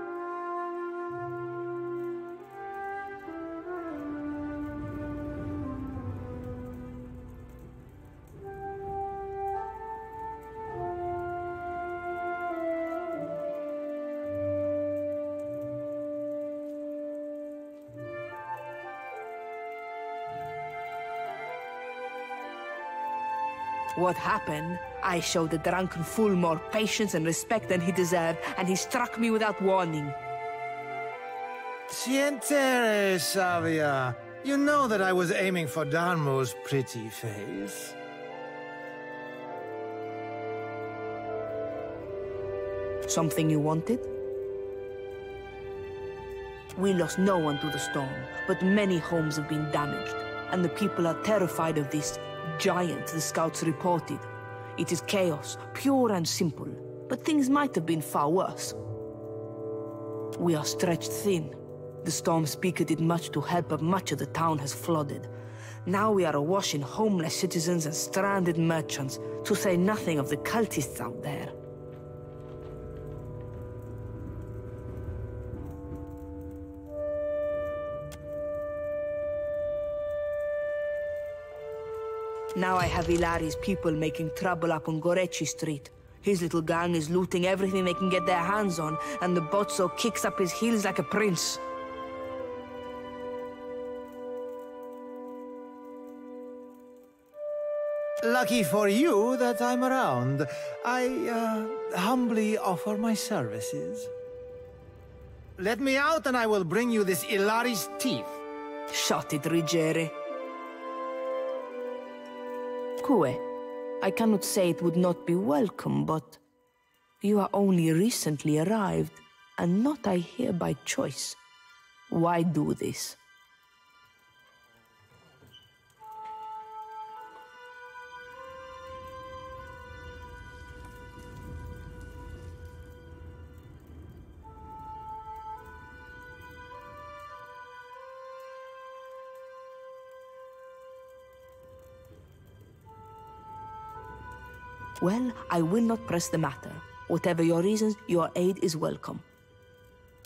What happened? I showed the drunken fool more patience and respect than he deserved, and he struck me without warning. Sientere, Savia. You know that I was aiming for Darmo's pretty face. Something you wanted? We lost no one to the storm, but many homes have been damaged, and the people are terrified of this giant the scouts reported. It is chaos, pure and simple, but things might have been far worse. We are stretched thin. The storm speaker did much to help, but much of the town has flooded. Now we are awash in homeless citizens and stranded merchants, to say nothing of the cultists out there. Now I have Ilari's people making trouble up on Gorechi Street. His little gang is looting everything they can get their hands on, and the Bozzo kicks up his heels like a prince. Lucky for you that I'm around. I, humbly offer my services. Let me out and I will bring you this Ilari's teeth. Shut it, Rigere. Kue, I cannot say it would not be welcome, but you are only recently arrived, and not I here by choice. Why do this? Well, I will not press the matter. Whatever your reasons, your aid is welcome.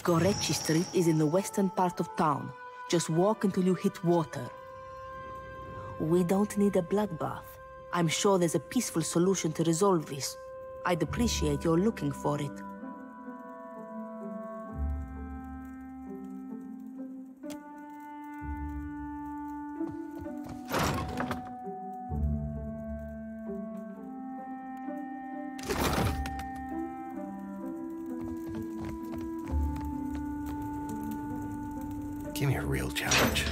Gorechi Street is in the western part of town. Just walk until you hit water. We don't need a bloodbath. I'm sure there's a peaceful solution to resolve this. I'd appreciate your looking for it. Give me a real challenge.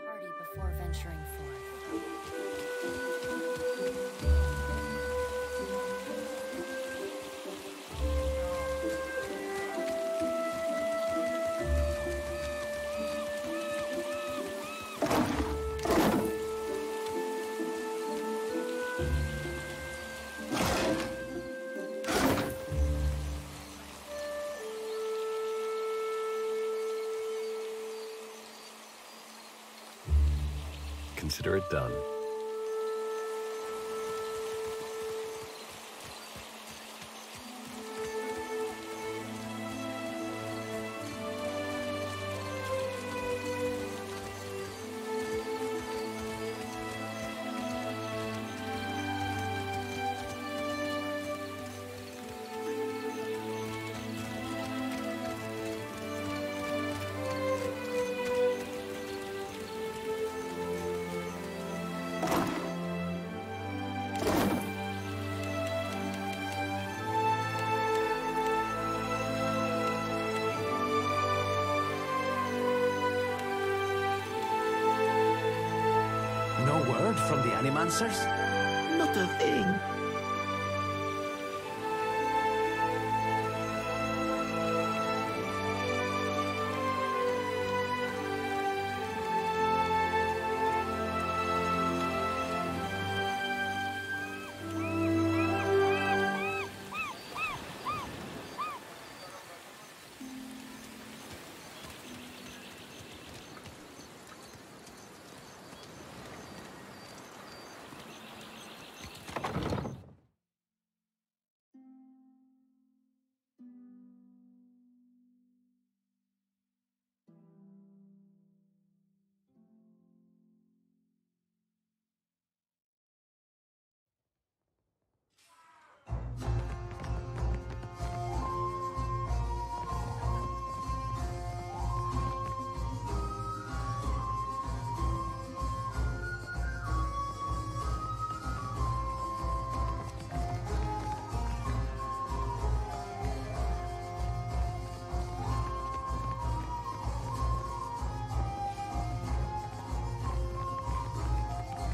Party before venturing forth. Consider it done. No word from the Animancers? Not a thing.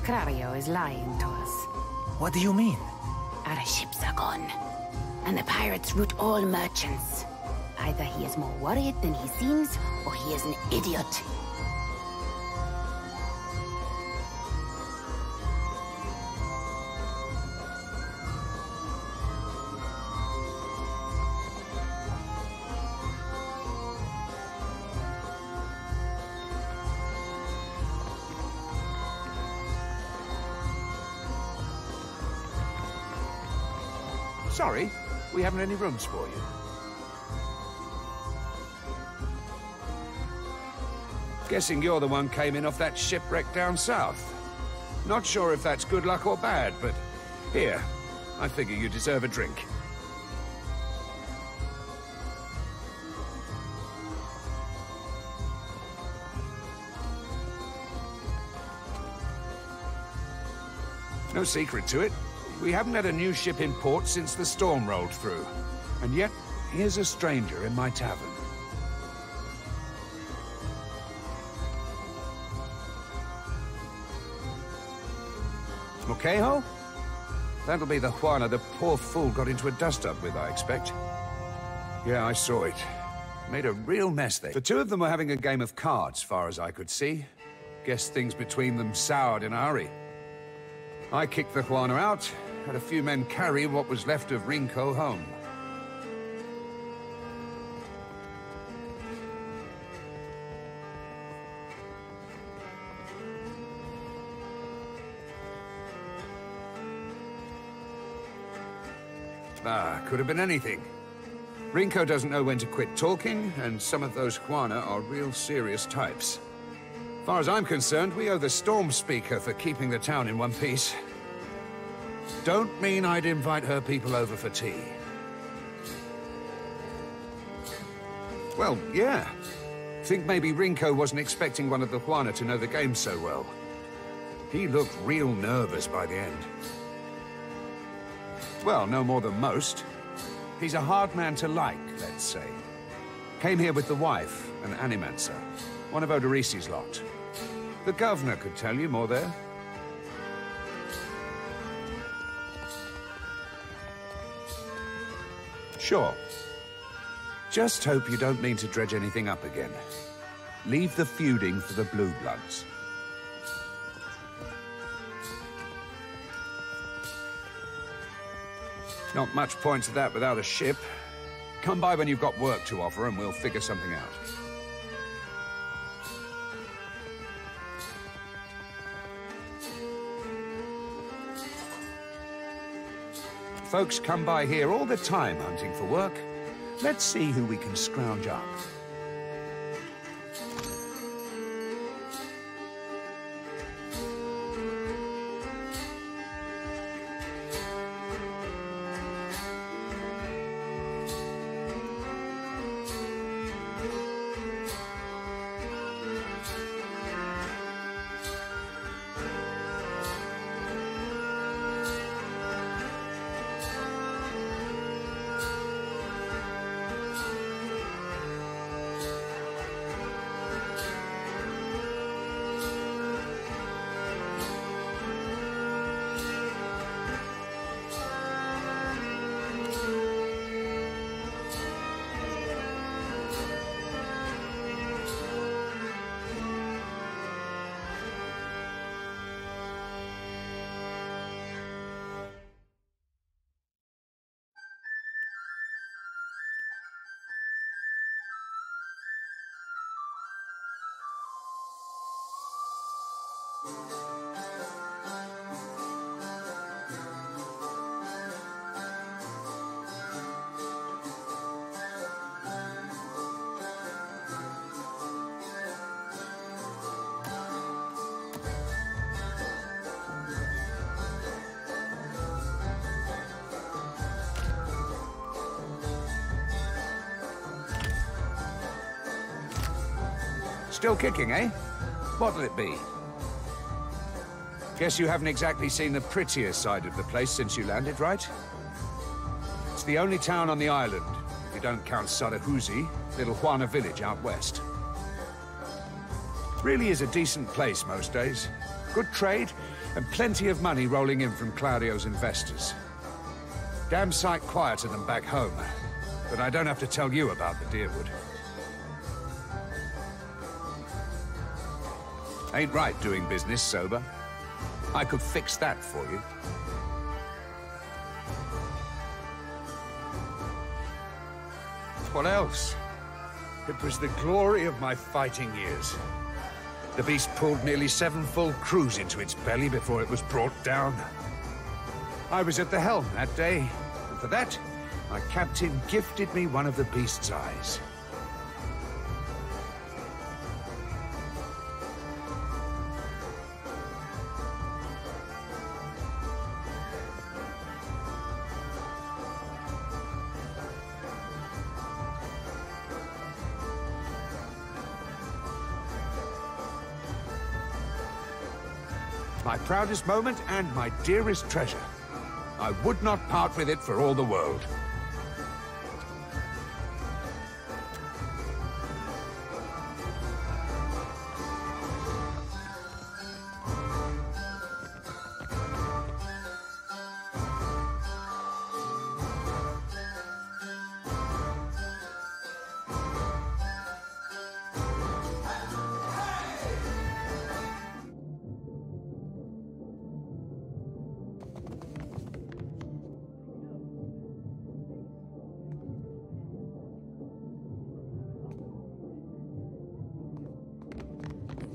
Clario is lying to us. What do you mean? Our ships are gone, and the pirates root all merchants. Either he is more worried than he seems, or he is an idiot. Sorry, we haven't any rooms for you. Guessing you're the one came in off that shipwreck down south. Not sure if that's good luck or bad, but here, I figure you deserve a drink. No secret to it. We haven't had a new ship in port since the storm rolled through. And yet, here's a stranger in my tavern. Mokeho? That'll be the Juana the poor fool got into a dust-up with, I expect. Yeah, I saw it. Made a real mess there. The two of them were having a game of cards, far as I could see. Guess things between them soured in a hurry. I kicked the Juana out, had a few men carry what was left of Rinko home. Could have been anything. Rinko doesn't know when to quit talking, and some of those Juana are real serious types. As far as I'm concerned, we owe the Storm Speaker for keeping the town in one piece. Don't mean I'd invite her people over for tea. Well, yeah. Think maybe Rinko wasn't expecting one of the Juana to know the game so well. He looked real nervous by the end. Well, no more than most. He's a hard man to like, let's say. Came here with the wife, an Animancer, one of Odorisi's lot. The governor could tell you more there. Sure. Just hope you don't mean to dredge anything up again. Leave the feuding for the Blue Bloods. Not much point to that without a ship. Come by when you've got work to offer and we'll figure something out. Folks come by here all the time hunting for work. Let's see who we can scrounge up. Still kicking, eh? What'll it be? Guess you haven't exactly seen the prettier side of the place since you landed, right? It's the only town on the island, if you don't count Sarahuzi, little Juana village out west. Really is a decent place most days. Good trade, And plenty of money rolling in from Clario's investors. Damn sight quieter than back home. But I don't have to tell you about the Deerwood. Ain't right doing business sober. I could fix that for you. What else? It was the glory of my fighting years. The beast pulled nearly 7 full crews into its belly before it was brought down. I was at the helm that day, and for that, my captain gifted me one of the beast's eyes. My proudest moment and my dearest treasure. I would not part with it for all the world.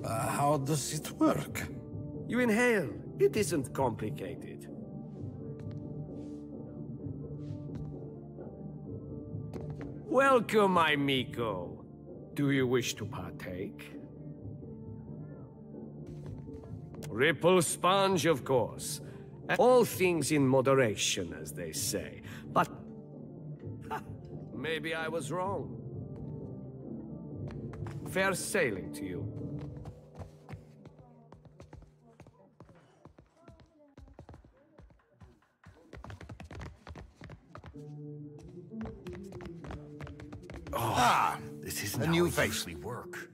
How does it work? You inhale. It isn't complicated. Welcome, my Miko. Do you wish to partake? Ripple sponge, of course. All things in moderation, as they say. But maybe I was wrong. Fair sailing to you. This is a new face. Work.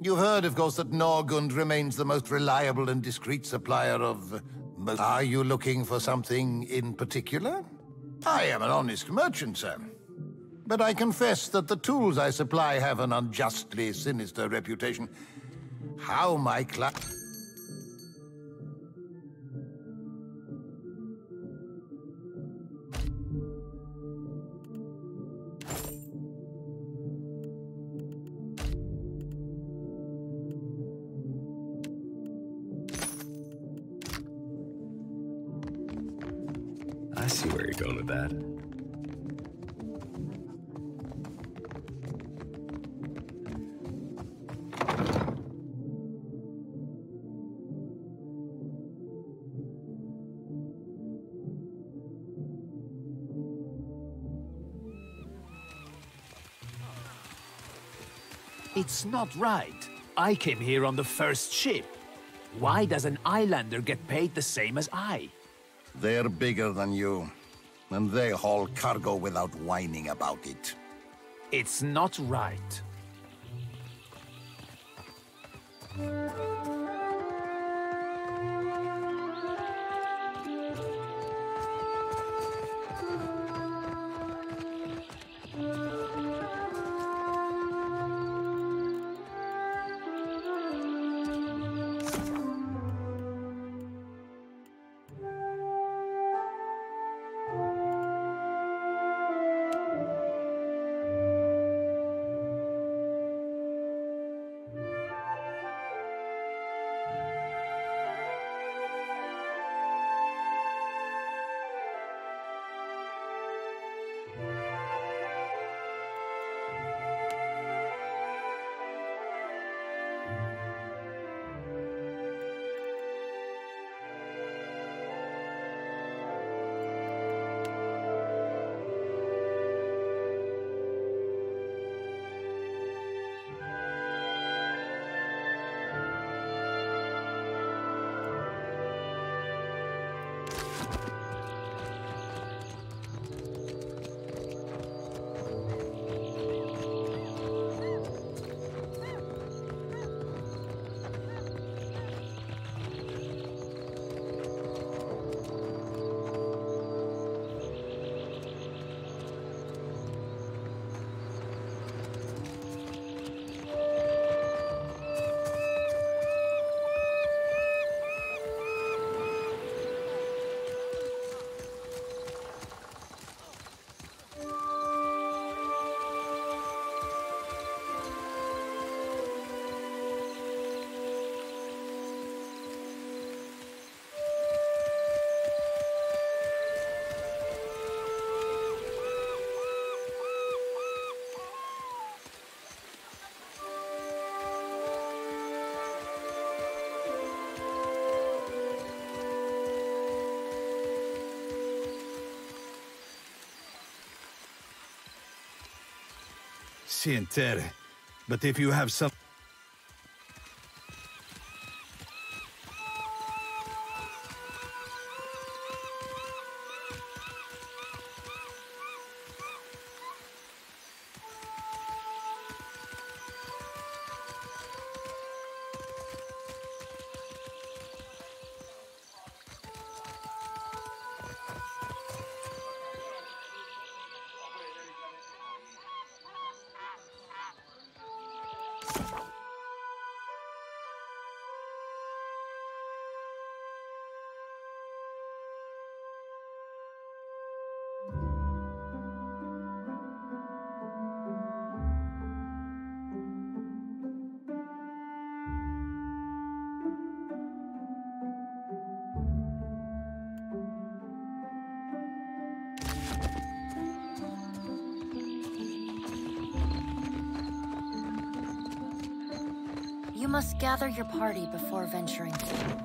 You've heard, of course, that Norgund remains the most reliable and discreet supplier of... Are you looking for something in particular? I am an honest merchant, sir. But I confess that the tools I supply have an unjustly sinister reputation. How my I see where you're going with that. It's not right. I came here on the first ship. Why does an islander get paid the same as I? They're bigger than you, and they haul cargo without whining about it. It's not right. Sientere. But if you have some... You must gather your party before venturing forth.